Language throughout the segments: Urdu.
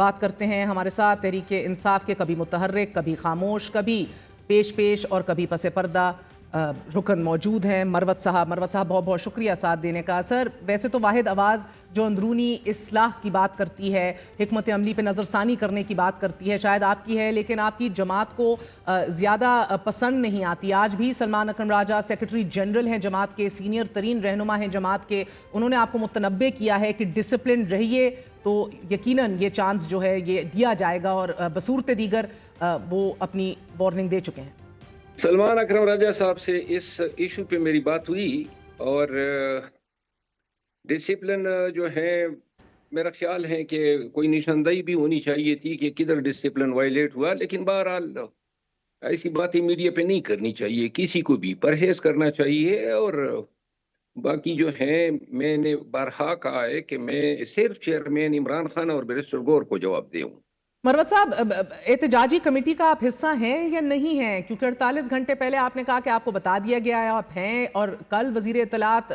بات کرتے ہیں ہمارے ساتھ تحریک انصاف کے کبھی متحرک، کبھی خاموش، کبھی پیش اور کبھی پس پردہ رکن موجود ہیں مروت صاحب بہت بہت شکریہ ساتھ دینے کا۔ سر، ویسے تو واحد آواز جو اندرونی اصلاح کی بات کرتی ہے، حکمت عملی پہ نظر ثانی کرنے کی بات کرتی ہے، شاید آپ کی ہے، لیکن آپ کی جماعت کو زیادہ پسند نہیں آتی۔ آج بھی سلمان اکرم راجہ سیکرٹری جنرل ہیں جماعت کے، سینئر ترین رہنما ہیں جماعت کے، انہوں نے آپ کو متنبع کیا ہے کہ ڈسپلن رہیے تو یقیناً یہ چانس جو ہے یہ دیا جائے گا، اور بصورت دیگر وہ اپنی وارننگ دے چکے ہیں۔ سلمان اکرم راجہ صاحب سے اس ایشو پہ میری بات ہوئی، اور ڈسپلن جو ہے میرا خیال ہے کہ کوئی نشاندہی بھی ہونی چاہیے تھی کہ کدھر ڈسپلن وائلیٹ ہوا، لیکن بہرحال ایسی باتیں میڈیا پہ نہیں کرنی چاہیے، کسی کو بھی پرہیز کرنا چاہیے۔ اور باقی جو ہے میں نے بارہا کہا ہے کہ میں صرف چیئرمین عمران خان اور بیرسٹر گور کو جواب دوں۔ مروت صاحب، احتجاجی کمیٹی کا آپ حصہ ہیں یا نہیں ہیں؟ کیونکہ 48 گھنٹے پہلے آپ نے کہا کہ آپ کو بتا دیا گیا ہے آپ ہیں، اور کل وزیر اطلاعات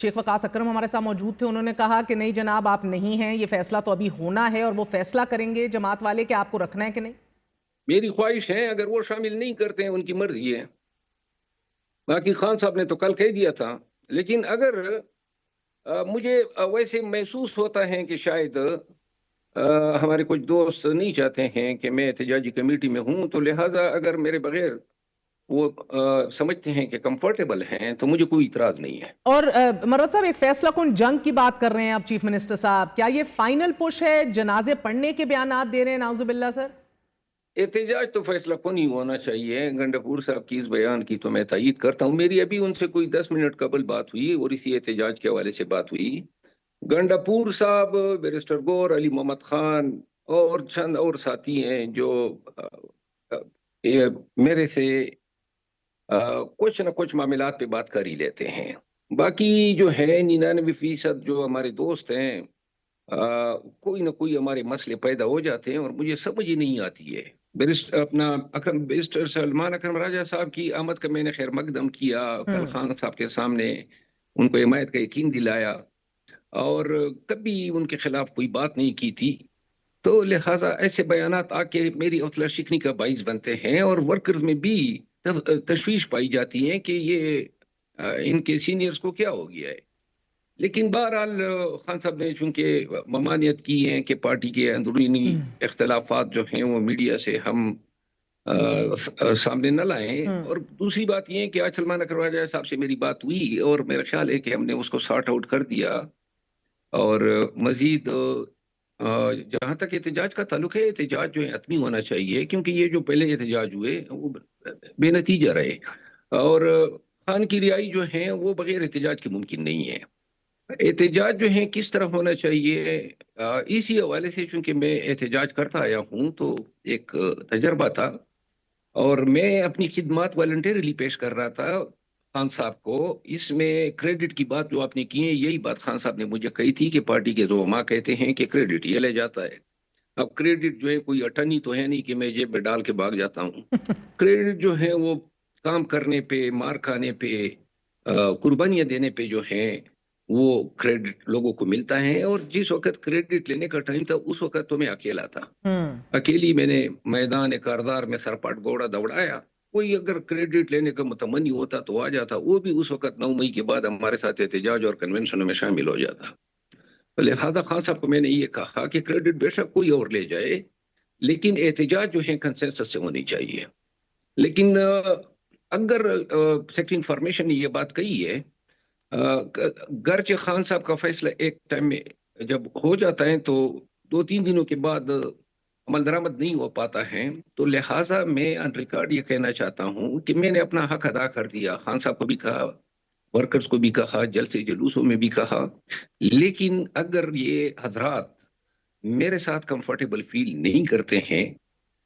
شیخ وقاص اکرم ہمارے ساتھ موجود تھے، انہوں نے کہا کہ نہیں جناب آپ نہیں ہیں، یہ فیصلہ تو ابھی ہونا ہے، اور وہ فیصلہ کریں گے جماعت والے کہ آپ کو رکھنا ہے کہ نہیں۔ میری خواہش ہے اگر وہ شامل نہیں کرتے ہیں ان کی مرضی ہے، باقی خان صاحب نے تو کل کہہ دیا تھا، لیکن اگر مجھے ویسے محسوس ہوتا ہے کہ شاید ہمارے کچھ دوست نہیں چاہتے ہیں کہ میں احتجاجی کمیٹی میں ہوں، تو لہٰذا اگر میرے بغیر وہ سمجھتے ہیں کہ کمفرٹیبل ہیں تو مجھے کوئی اعتراض نہیں ہے۔ اور مروت صاحب، ایک فیصلہ کن جنگ کی بات کر رہے ہیں اب چیف منسٹر صاحب، کیا یہ فائنل پش ہے؟ جنازے پڑھنے کے بیانات دے رہے ہیں نعوذ باللہ سر۔ احتجاج تو فیصلہ کن ہی ہونا چاہیے۔ گنڈاپور صاحب کی اس بیان کی تو میں تائید کرتا ہوں، میری ابھی ان سے کوئی 10 منٹ قبل بات ہوئی اور اسی احتجاج کے حوالے سے بات ہوئی۔ گنڈاپور صاحب، بیرسٹر گور، علی محمد خان اور چند اور ساتھی ہیں جو میرے سے کچھ نہ کچھ معاملات پہ بات کر ہی لیتے ہیں۔ باقی جو ہے 99% جو ہمارے دوست ہیں، کوئی نہ کوئی ہمارے مسئلے پیدا ہو جاتے ہیں اور مجھے سمجھ ہی نہیں آتی ہے۔ بیرسٹر سلمان اکرم راجہ صاحب کی آمد کا میں نے خیر مقدم کیا، کل خان صاحب کے سامنے ان کو حمایت کا یقین دلایا، اور کبھی ان کے خلاف کوئی بات نہیں کی تھی، تو لہٰذا ایسے بیانات آ کے میری حوصلہ شکنی کا باعث بنتے ہیں، اور ورکرز میں بھی تشویش پائی جاتی ہے کہ یہ ان کے سینئرز کو کیا ہو گیا ہے۔ لیکن بہرحال خان صاحب نے چونکہ ممانعت کی ہے کہ پارٹی کے اندرونی اختلافات جو ہیں وہ میڈیا سے ہم سامنے نہ لائیں، اور دوسری بات یہ ہے کہ آج سلمان اکرم راجہ صاحب سے میری بات ہوئی اور میرا خیال ہے کہ ہم نے اس کو سارٹ آؤٹ کر دیا، اور مزید جہاں تک احتجاج کا تعلق ہے، احتجاج جو ہے حتمی ہونا چاہیے، کیونکہ یہ جو پہلے احتجاج ہوئے وہ بے نتیجہ رہے، اور خان کی رہائی جو ہے وہ بغیر احتجاج کے ممکن نہیں ہے۔ احتجاج جو ہے کس طرح ہونا چاہیے، اسی حوالے سے چونکہ میں احتجاج کرتا آیا ہوں تو ایک تجربہ تھا، اور میں اپنی خدمات والنٹیرلی پیش کر رہا تھا خان صاحب کو۔ اس میں کریڈٹ کی بات جو آپ نے کی ہے، یہی بات خان صاحب نے مجھے کہی تھی کہ پارٹی کے زعماء کہتے ہیں کہ کریڈٹ یہ لے جاتا ہے۔ اب کریڈٹ جو ہے کوئی اٹھنی تو ہے نہیں کہ میں جیب میں ڈال کے بھاگ جاتا ہوں۔ کریڈٹ جو ہے وہ کام کرنے پہ، مار کھانے پہ، قربانیاں دینے پہ جو ہیں وہ کریڈٹ لوگوں کو ملتا ہے، اور جس وقت کریڈٹ لینے کا ٹائم تھا اس وقت تو میں اکیلا تھا، اکیلی میں نے میدان کاردار میں سرپاٹ گھوڑا دوڑایا۔ کوئی اگر کریڈٹ لینے کا متمنی ہوتا تو آ جاتا، وہ بھی اس وقت 9 مئی کے بعد ہمارے ساتھ احتجاج اور کنونشن میں شامل ہو جاتا۔ لہذا خان صاحب کو میں نے یہ کہا کہ کریڈٹ بے شک کوئی اور لے جائے، لیکن احتجاج جو ہے کنسنسس سے ہونی چاہیے۔ لیکن اگر سیکرٹری انفارمیشن نے یہ بات کہی ہے، گرچہ خان صاحب کا فیصلہ ایک ٹائم میں جب ہو جاتا ہے تو 2-3 دنوں کے بعد عمل درآمد نہیں ہو پاتا ہے، تو لہٰذا میں آن ریکارڈ یہ کہنا چاہتا ہوں کہ میں نے اپنا حق ادا کر دیا۔ خان صاحب کو بھی کہا، ورکرز کو بھی کہا، جلسے جلوسوں میں بھی کہا، لیکن اگر یہ حضرات میرے ساتھ کمفرٹیبل فیل نہیں کرتے ہیں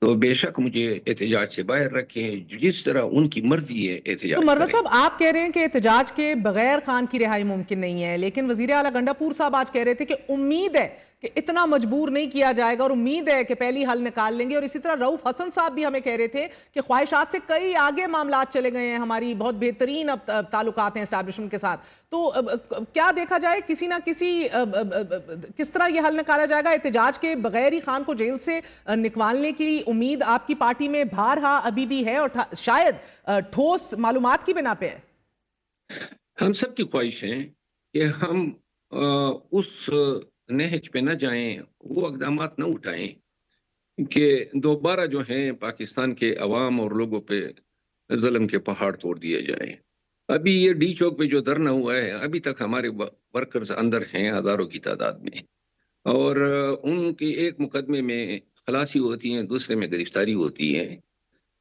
تو بے شک مجھے احتجاج سے باہر رکھیں، جس طرح ان کی مرضی ہے احتجاج تو مروت کریں۔ صاحب، آپ کہہ رہے ہیں کہ احتجاج کے بغیر خان کی رہائی ممکن نہیں ہے، لیکن وزیر اعلیٰ گنڈاپور صاحب آج کہہ رہے تھے کہ امید ہے کہ اتنا مجبور نہیں کیا جائے گا اور امید ہے کہ پہلی حل نکال لیں گے. اور اسی طرح رؤف حسن صاحب بھی ہمیں کہہ رہے تھے کہ خواہشات سے کئی آگے معاملات چلے گئے ہیں, ہماری بہت بہترین اب تعلقات ہیں اسٹیبلشمنٹ کے ساتھ. تو کیا دیکھا جائے کسی نہ کسی کس طرح یہ حل نکالا جائے گا؟ احتجاج کے بغیر ہی خان کو جیل سے نکالنے کی امید آپ کی پارٹی میں بہرہا ابھی بھی ہے, اور شاید ٹھوس معلومات کی بنا پہ ہے. ہم سب کی خواہش ہے کہ ہم اس نہج پہ نہ جائیں, وہ اقدامات نہ اٹھائیں کہ دوبارہ جو ہیں پاکستان کے عوام اور لوگوں پہ ظلم کے پہاڑ توڑ دیے جائیں. ابھی یہ ڈی چوک پہ جو دھرنا ہوا ہے, ابھی تک ہمارے ورکرز اندر ہیں ہزاروں کی تعداد میں, اور ان کے ایک مقدمے میں خلاصی ہوتی ہیں, دوسرے میں گرفتاری ہوتی ہے.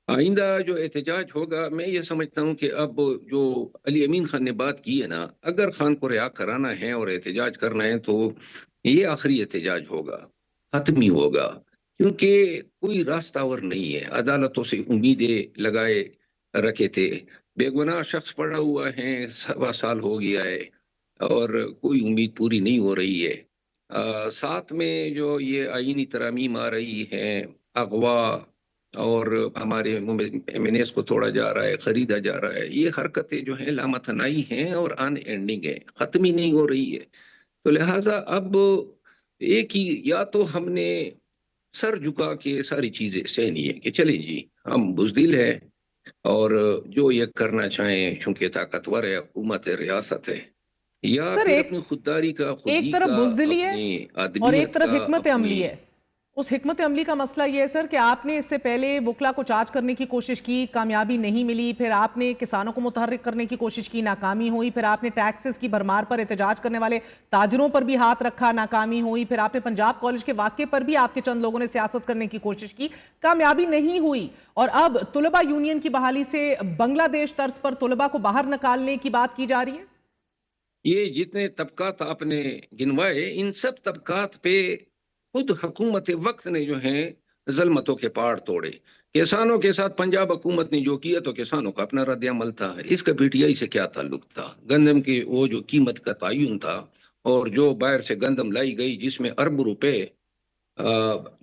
آئندہ جو احتجاج ہوگا, میں یہ سمجھتا ہوں کہ اب جو علی امین خان نے بات کی ہے نا, اگر خان کو رہا کرانا ہے اور احتجاج کرنا ہے تو یہ آخری احتجاج ہوگا, حتمی ہوگا, کیونکہ کوئی راستہ اور نہیں ہے. عدالتوں سے امیدیں لگائے رکھے تھے, بے گناہ شخص پڑا ہوا ہے, 1.25 سال ہو گیا ہے اور کوئی امید پوری نہیں ہو رہی ہے. ساتھ میں جو یہ آئینی ترامیم آ رہی ہیں, اغوا اور ہمارے ایمنیس کو توڑا جا رہا ہے, خریدا جا رہا ہے, یہ حرکتیں جو ہیں لامتنائی ہیں اور ان اینڈنگ ہے, ختم ہی نہیں ہو رہی ہے. تو لہٰذا اب ایک ہی, یا تو ہم نے سر جھکا کے ساری چیزیں سہنی ہے کہ چلیں جی ہم بزدل ہیں اور جو یہ کرنا چاہیں, چونکہ طاقتور ہے, حکومت ہے, ریاست ہے, یا سر پھر اپنی خودداری کا, ایک خودی طرف کا, بزدلی ہے اپنی اور ایک آدمیت طرف کا, حکمت اپنی عملی ہے. اس حکمت عملی کا مسئلہ یہ ہے سر کہ آپ نے اس سے پہلے وکلا کو چارج کرنے کی کوشش کی, کامیابی نہیں ملی, پھر آپ نے کسانوں کو متحرک کرنے کی کوشش کی, ناکامی ہوئی, پھر آپ نے ٹیکسز کی بھرمار پر احتجاج کرنے والے تاجروں پر بھی ہاتھ رکھا, ناکامی ہوئی, پھر آپ نے پنجاب کالج کے واقعے پر بھی آپ کے چند لوگوں نے سیاست کرنے کی کوشش کی, کامیابی نہیں ہوئی, اور اب طلبہ یونین کی بحالی سے بنگلہ دیش طرز پر طلبہ کو باہر نکالنے کی بات کی جا رہی ہے. یہ جتنے طبقات آپ نے گنوائے, ان سب طبقات پہ خود حکومت وقت نے جو ہیں ظلمتوں کے پہاڑ توڑے. کسانوں کے ساتھ پنجاب حکومت نے جو کیا تو کسانوں کا اپنا رد عمل تھا, اس کا پی ٹی آئی سے کیا تعلق تھا؟ گندم کی وہ جو قیمت کا تعین تھا اور جو باہر سے گندم لائی گئی جس میں ارب روپے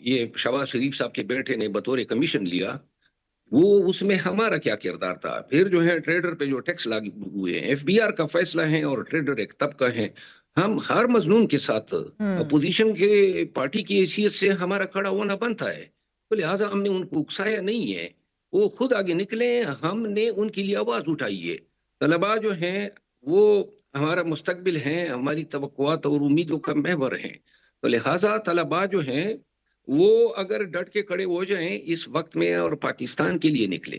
یہ شہباز شریف صاحب کے بیٹے نے بطور کمیشن لیا, وہ اس میں ہمارا کیا کردار تھا؟ پھر جو ہے ٹریڈر پہ جو ٹیکس لاگو ہوئے ہیں, ایف بی آر کا فیصلہ ہے اور ٹریڈر ایک طبقہ ہے. ہم ہر مظلوم کے ساتھ اپوزیشن کے پارٹی کی حیثیت سے ہمارا کھڑا ہونا بنتا ہے, تو لہٰذا ہم نے ان کو اکسایا نہیں ہے, وہ خود آگے نکلے, ہم نے ان کے لیے آواز اٹھائی ہے. طلباء جو ہیں وہ ہمارا مستقبل ہیں, ہماری توقعات اور امیدوں کا محور ہیں, تو لہٰذا طلباء جو ہیں وہ اگر ڈٹ کے کھڑے ہو جائیں اس وقت میں اور پاکستان کے لیے نکلے.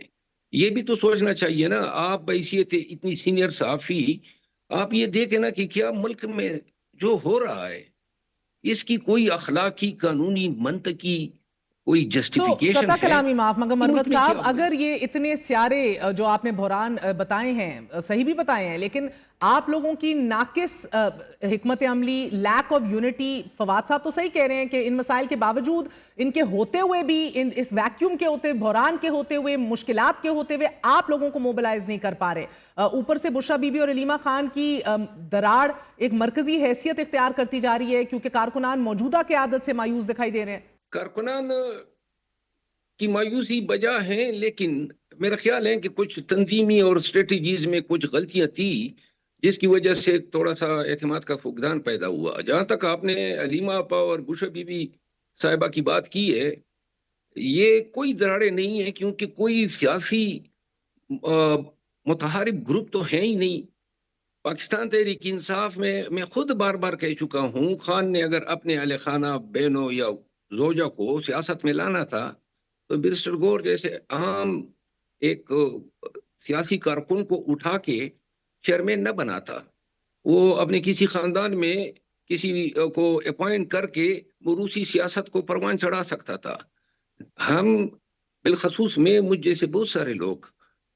یہ بھی تو سوچنا چاہیے نا, آپ بحیثیت اتنی سینئر صحافی آپ یہ دیکھیں نا کہ کیا ملک میں جو ہو رہا ہے اس کی کوئی اخلاقی, قانونی, منطقی کوئی جسٹیفیکیشن قطع ہے کلامی معاف, مگر کہ ملک مروت میں صاحب کیا ہو رہا ہے؟ اگر یہ اتنے سیارے جو آپ نے بحران بتائے ہیں صحیح بھی بتائے ہیں, لیکن آپ لوگوں کی ناقص حکمت عملی, لیک آف یونٹی, فواد صاحب تو صحیح کہہ رہے ہیں کہ ان مسائل کے باوجود, ان کے ہوتے ہوئے بھی, اس ویکیوم کے ہوتے, بحران کے ہوتے ہوئے, مشکلات کے ہوتے ہوئے آپ لوگوں کو موبلائز نہیں کر پا رہے. اوپر سے بشرا بی بی اور علیمہ خان کی دراڑ ایک مرکزی حیثیت اختیار کرتی جا رہی ہے کیونکہ کارکنان موجودہ قیادت سے مایوس دکھائی دے رہے ہیں. کارکنان کی مایوسی بجا ہے, لیکن میرا خیال ہے کہ کچھ تنظیمی اور اسٹریٹجیز میں کچھ غلطیاں تھی جس کی وجہ سے تھوڑا سا اعتماد کا فقدان پیدا ہوا. جہاں تک آپ نے علیمہ آپا اور بشرا بی بی صاحبہ کی بات کی ہے, یہ کوئی دراڑیں نہیں ہے کیونکہ کوئی سیاسی متحارب گروپ تو ہے ہی نہیں. پاکستان تحریک انصاف میں خود بار بار کہہ چکا ہوں, خان نے اگر اپنے اہل خانہ, بہنوں یا زوجہ کو سیاست میں لانا تھا تو بیرسٹر گور جیسے عام ایک سیاسی کارکن کو اٹھا کے چیئرمین نہ بنا تھا, وہ اپنے کسی خاندان میں کسی کو اپوائنٹ کر کے موروثی سیاست کو پروان چڑھا سکتا تھا. ہم بالخصوص میں, مجھ جیسے بہت سارے لوگ,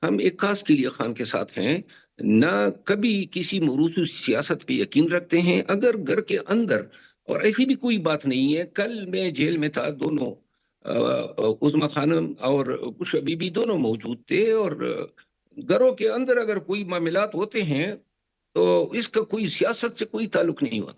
ہم ایک کاس کے لیے خان کے ساتھ ہیں, نہ کبھی کسی موروثی سیاست پہ یقین رکھتے ہیں. اگر گھر کے اندر, اور ایسی بھی کوئی بات نہیں ہے, کل میں جیل میں تھا, دونوں عظمیٰ خانم اور بشرا بی بی دونوں موجود تھے, اور گھروں کے اندر اگر کوئی معاملات ہوتے ہیں تو اس کا کوئی سیاست سے کوئی تعلق نہیں ہوتا.